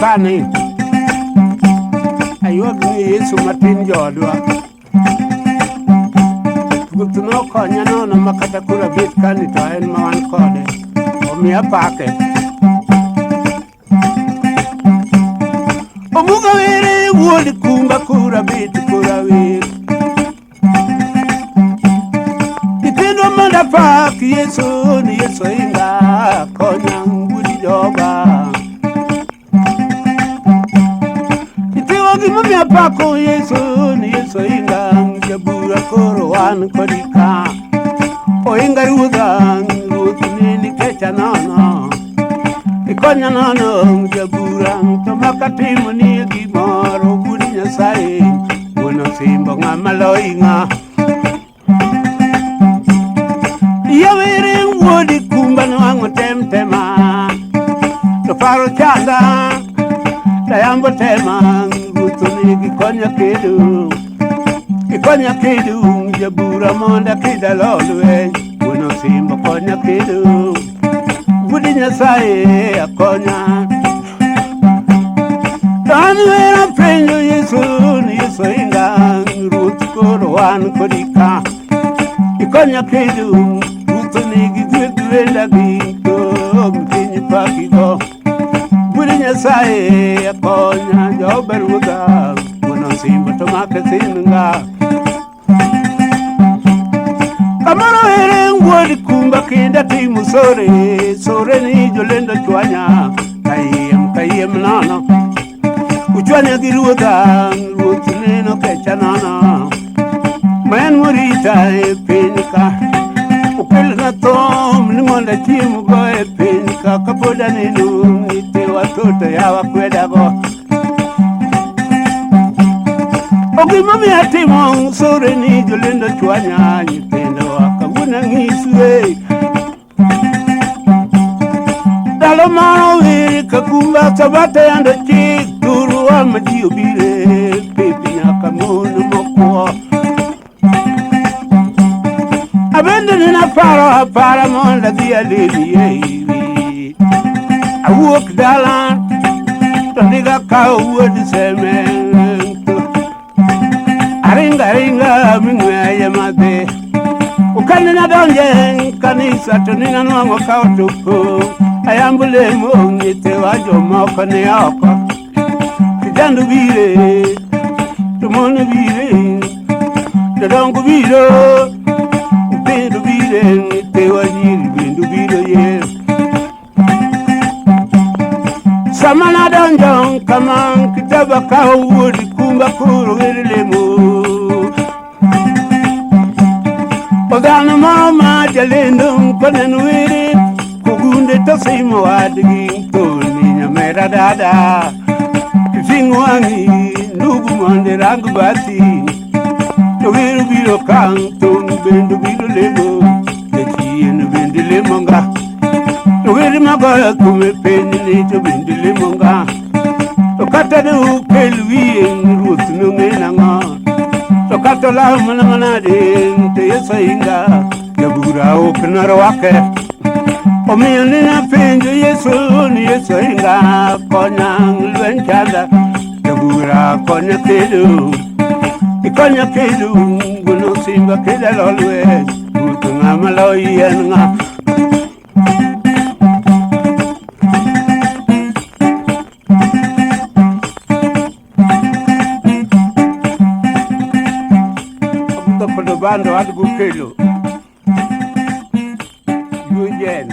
pani ayuak ni Yesu matin jodwa gutuno konya nono makata kura bit kani to en mawan kode omiya pake omuga were wuodi kumba kura bit kura wir itendo manda pak Yesu ni Yesu inga konya ngudi joba Mami apako Yesu ni Yesu inga jabura koro wan kodika o inga ruga ni kecha nono ikonya nono jabura to makatimo ni gimoro gudi nyasaye wono simbo ngamalo inga yawere wodi kumba no ango temtema to paro chanda tayambo tema Ikonya kedu jabura monda kida lolwe Wono simba konya kedu Vudi nyasaye akonya Tanwera prenyo Yesu ni Yesu inga Ruth koro wan kodika Ikonya kedu Ruth nigi gwenda gito Mkinyi pakigo Vudi nyasaye akonya Jober wuga Simba to makasinga Kamaro ere ngwadi kumba kinda timu sore ni jolendo chwanya kayem nana uchwanya giruda rutineno kecha nana men murita e pinka upel na tom ni monda timu go e pinka kapoda ninu ite watoto yawa kweda go Ogi mami atimo sore ni jolendo chwanya nyitendo akabuna ngiswe Dalo maro wiri kakumba sabate ando chik turu ama diyo bire Pepi nyaka mono mokwa Abende nina para monda diya levi yevi Awuk dalan Tondiga kao wadi semen Aringa mingwe yamade Ukanina donje kanisa tunina nwango kautuku Ayambule mungite wajo moko ni oko Kijandu bire Tumonu bire Dodongu biro Bindu bire Nite wajiri bindu biro ye Samana donjon kamang kitaba kawudi kumba kuru wirilemu Ogana mama jalendum konen wiri Kugunde tosimo wadigi Toni nyamera dada Kifingwangi Nugu mwande rangu bati Towiru biro kang Tonu bendu biro lemo Tekienu bendi lemonga Towiru magoya kume penyi Necho bendi lemonga Tokata de ukelwi Ruth nungena nga Tokato la mana de Te Yesu inga Jabura openaro wake Omiyoni na penjo Yesu ni Yesu inga Konya ngulwenchanda Jabura konya kedu Ikonya kedu Guno simba keda lolwe Utunga maloi yenga Bando ad bukelo Yujen